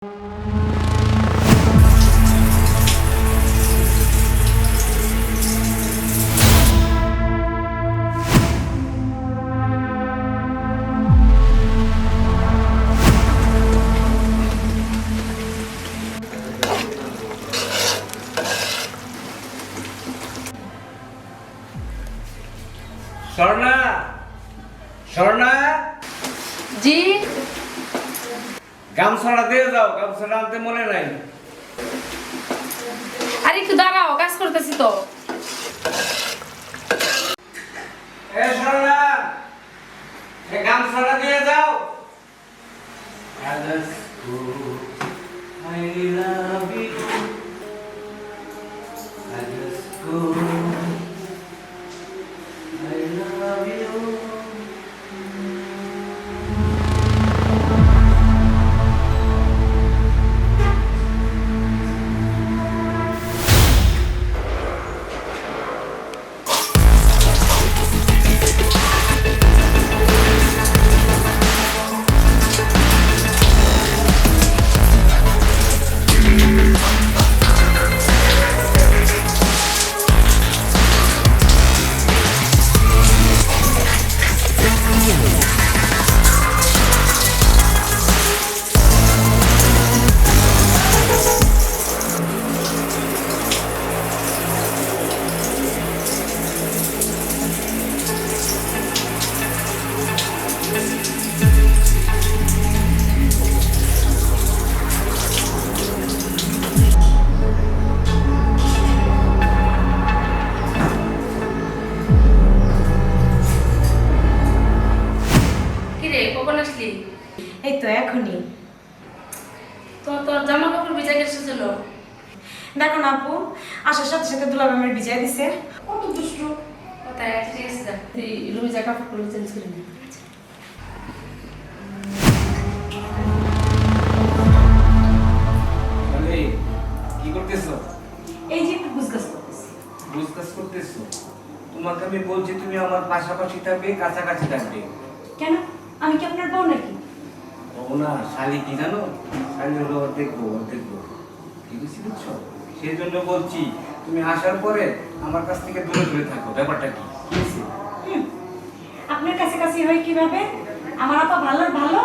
স্বর্ণা, স্বর্ণা, জি গামছাটা দিয়ে যাও, গামছাটা আনতে মনে নাই। আরে একটু দাঁড়াও, কাজ করতেছি তো। এ স্বর্ণা, এই গামছাটা দিয়ে যাও। I love you. I just go. I love you. কিরে কখন আসলি? এই তো এখনই। তো তোর জামা কাপড় ভিজা গেছিল। দেখো না আপু, আসার সাথে সাথে দুলাভাই আমার বিজয় দিছে। কত দুষ্টু। কোথায় আছে? ঠিক আছে, যা তুই রুমে যা, কাপড়গুলো চেঞ্জ করে নে। আরে, কি করতেছো? এই যে একটু গুজগাছ করতেছি। বুঝকাজ করতেছো? তোমাকে আমি বলছি তুমি আমার পাশাপাশি থাকবে, কাছাকাছি থাকবে। কেন, আমি কি আপনার বউ নাকি? ও না, শালি কি জানো? শালি হলো দেখবো দেখবো, কি বুঝছো? সেই জন্য বলছি তুমি আসার পরে আমার কাছ থেকে দূরে দূরে থাকো। ব্যাপারটা কি কি হয়েছে? হুম, আপনার কাছে কাছে হয় কিভাবে? আমার আপা ভালো ভালো,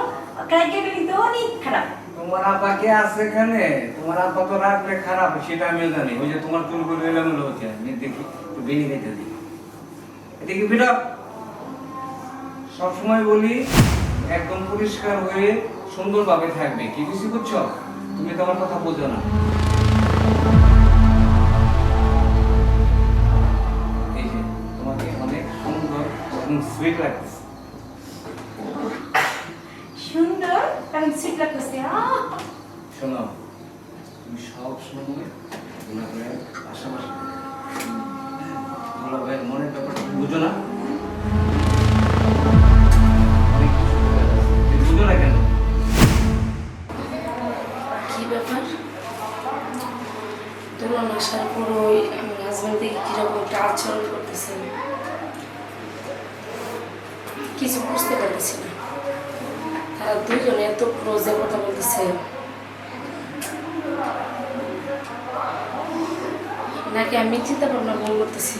ক্রাইটেরিয়া কিন্তু অনেক খারাপ। তোমার আপা কে আছে এখানে? তোমার আপা তো রাখলে খারাপ, সেটা আমিও জানি। ওই যে তোমার চুলগুলো এলোমেলো হচ্ছে, আমি দেখি একটু বেনি কেটে দিই। এদিকে ফিরো। সবসময় বলি একদম পরিষ্কার হয়ে সুন্দরভাবে থাকবে, কি বুঝি বুঝছো? তুমি তো আমার কথা বোঝো না। এই যে তোমাকে অনেক সুন্দর এবং সুইট লাগতেছে। সুন্দর কারণ সিট লাগতেছে। শোনো, তুমি সব সময় দুলাভাইয়ের পাশাপাশি দুলাভাইয়ের মনের ব্যাপারটা তুমি বুঝো না? অনেক কিছু করে আছে। তুমি বুঝো না কেন? কি ব্যাপার? দুলান আসার পর ওই আমার হাজবেন্ড থেকে কিরকম একটা আচরণ করতেছে, কিছু বুঝতে পারতেছি না। তারা দুজনে এত ক্লোজে কথা বলতেছে, নাকি আমি চিন্তা ভাবনা ভুল করতেছি?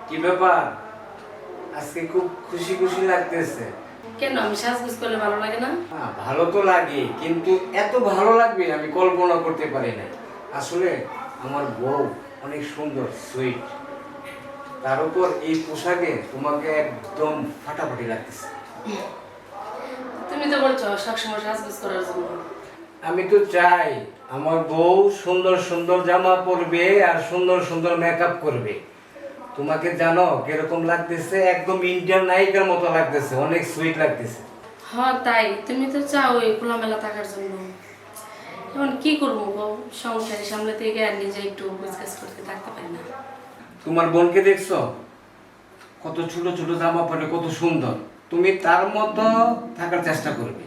কি ব্যাপার? আজকে খুব খুশি খুশি লাগতেছে। কেন, আমি সাজগুজ করলে ভালো লাগে না? ভালো তো লাগে, কিন্তু এত ভালো লাগবে আমি কল্পনা করতে পারি না। আসলে আমার বউ অনেক সুন্দর, সুইট, তার উপর এই পোশাকে তোমাকে একদম ফাটাফাটি লাগতেছে। তুমি তো বলছো সবসময় সাজগুজ করার জন্য। আমি তো চাই আমার বউ সুন্দর সুন্দর জামা পরবে আর সুন্দর সুন্দর মেকআপ করবে। তোমাকে জানো কিরকম লাগতেছে? একদম ইন্ডিয়ান নায়িকার মতো লাগতেছে, অনেক সুইট লাগতেছে। হ, হ্যাঁ তাই, তুমি তো চাও এই খোলামেলা থাকার জন্য। এখন কি করবো গো, সংসারে সামলাতে গিয়ে আর নিজে একটু কাজ করতে থাকতে পারি না। তোমার বোনকে দেখছো কত ছোট ছোট জামা পরে, কত সুন্দর। তুমি তার মতো থাকার চেষ্টা করবে,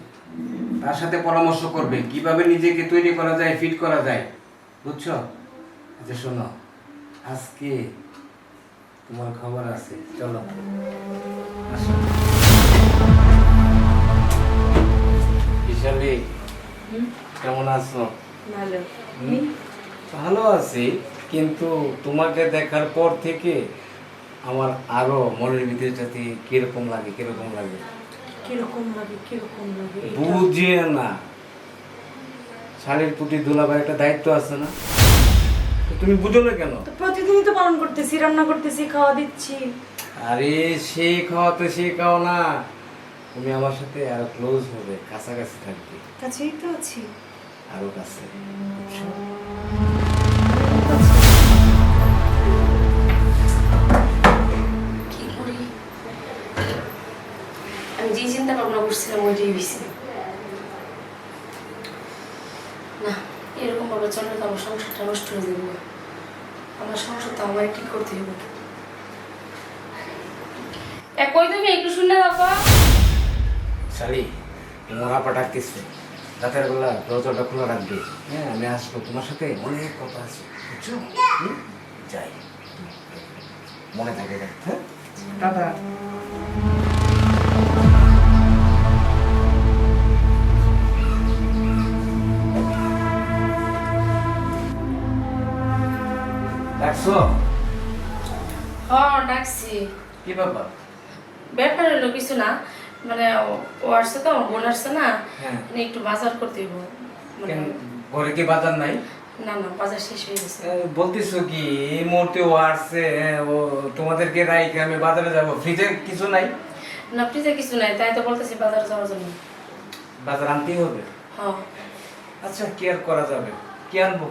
তার সাথে পরামর্শ করবে কিভাবে নিজেকে তৈরি করা যায়, ফিট করা যায়, বুঝছো? আচ্ছা শোনো, আজকে তোমার খবর আছে, চলো আসো। বিশালী, কেমন আছো? ভালো। ভালো আছি, কিন্তু তোমাকে দেখার পর থেকে আমার আরো মনের ভিতরটাতে কিরকম লাগে কিরকম লাগে কিরকম লাগে কিরকম লাগে বুঝে না। শালীর প্রতি দুলাভাই একটা দায়িত্ব আছে না? তো তুমি বুঝো না কেন? তো প্রতিদিনই তো পালন করতেছি, রান্না করতেছি, খাওয়া দিচ্ছি। আরে সেই খাওয়াতে সেই খাও না, তুমি আমার সাথে আরো ক্লোজ হবে, কাছাকাছি থাকবে, কাছেই তো আছি। আরো কাছে, বুঝছো? কি করি, আমি যে চিন্তা ভাবনা করছিলাম ওইটাই হয়েছে। না, এরকম ভাবে চলে তো আমার সংসারটা নষ্ট হয়ে যাবে। আমার সংসারটা আমার ঠিক করতে হবে। কই তুমি একটু শুনে রাখো। শালী, তোমার আপা ডাকতেছে, রাতের বেলা দরজাটা খোলা রাখবে। হ্যাঁ, আমি আসবো, তোমার সাথে অনেক কথা আছে, বুঝছো? যাই, মনে থাকে না। হ্যাঁ, টাটা। ডাকছো? হ্যাঁ ডাকছি। কি ব্যাপার? ব্যাপার হলো কিছু না, মানে ও আসছে তো, আমার বোন আসছে না, হ্যাঁ। মানে একটু বাজার করতে হইব। মানে কেন, ঘরে কি বাজার নাই? না না, বাজার শেষ হয়ে গেছে। বলতেছো কি এই মুহূর্তে ও আসছে, ও তোমাদেরকে রাইখে আমি বাজারে যাব? ফ্রিজে কিছু নাই? না ফ্রিজে কিছু নাই, তাই তো বলতেছি বাজারে যাওয়ার জন্য। বাজার আনতেই হবে। হ্যাঁ, আচ্ছা, কি আর করা যাবে, কি আনবো?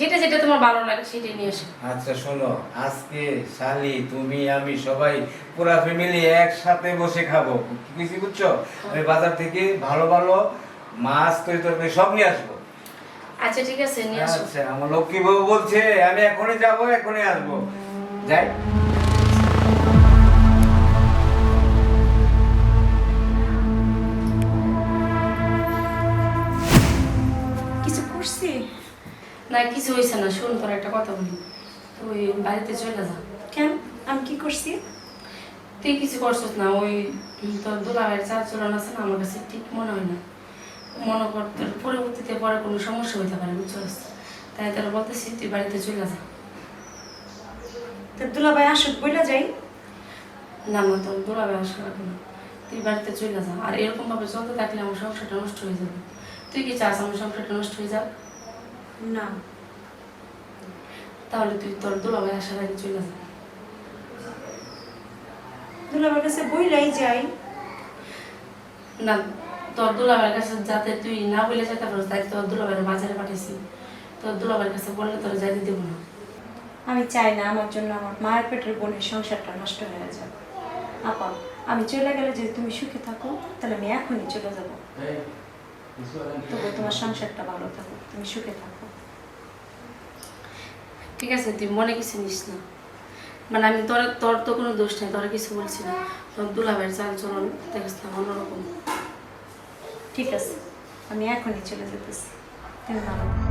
যেটা যেটা তোমার ভালো লাগে সেটাই নিয়ে আসো। আচ্ছা শোনো, আজকে শালি, তুমি, আমি সবাই পুরা ফ্যামিলি একসাথে বসে খাবো, কিছু বুঝছো? আমি বাজার থেকে ভালো ভালো মাছ, তরকারি সব নিয়ে আসবো। আচ্ছা ঠিক আছে, নিয়ে আসো। আচ্ছা, আমার লক্ষ্মী বউ বলছে আমি এখনই যাবো, এখনই আসবো, যাই। কিছু করছি? না কিছু হয়েছে না, শোন তোর একটা কথা বলি, তুই বাড়িতে চলে যা। কেন, আমি কি করছি? তুই কিছু করছিস না, ওই তোর দুলাভাইয়ের চাল চলন আছে না, আমার কাছে ঠিক মনে হয় না। মনে কর তোর পরবর্তীতে পরে কোনো সমস্যা হইতে পারে, বুঝছিস? তাই তোরা বলতেছি তুই বাড়িতে চলে যা। তো দুলাভাই আসুক, বইলা যাই। না না, তোর দুলাভাই আসা লাগবে না, তুই বাড়িতে চলে যা। আর এরকম ভাবে চলতে থাকলে আমার সংসারটা নষ্ট হয়ে যাবে। তুই কি চাস আমার সংসারটা নষ্ট হয়ে যাক? না, তাহলে তুই তোর দুলাভাই আসার আগে চলে যা। দুলাভাইয়ের কাছে বইলাই যাই। না, তোর দুলাভাইয়ের কাছে যাতে তুই না বলে যেতে পারিস, তাই তোর দুলাভাইয়ের বাজারে পাঠিয়েছি। তোর দুলাভাইয়ের কাছে বললে তোর যাইতে দেবো না। আমি চাই না আমার জন্য আমার মায়ের পেটের বোনের সংসারটা নষ্ট হয়ে যাবে। আপা, আমি চলে গেলে যদি তুমি সুখে থাকো, তাহলে আমি এখনই চলে যাব। তবু তোমার সংসারটা ভালো থাকো, তুমি সুখে থাকো। ঠিক আছে, তুই মনে কিছু নিস না। মানে আমি তোর তোর তো কোনো দোষ নেই, তোরা কিছু বলছি না। তোর দুলাভাইয়ের চাল চলন দেখিস না অন্যরকম। ঠিক আছে, আমি এখনই চলে যেতেছি, তুমি ভালো থাকো।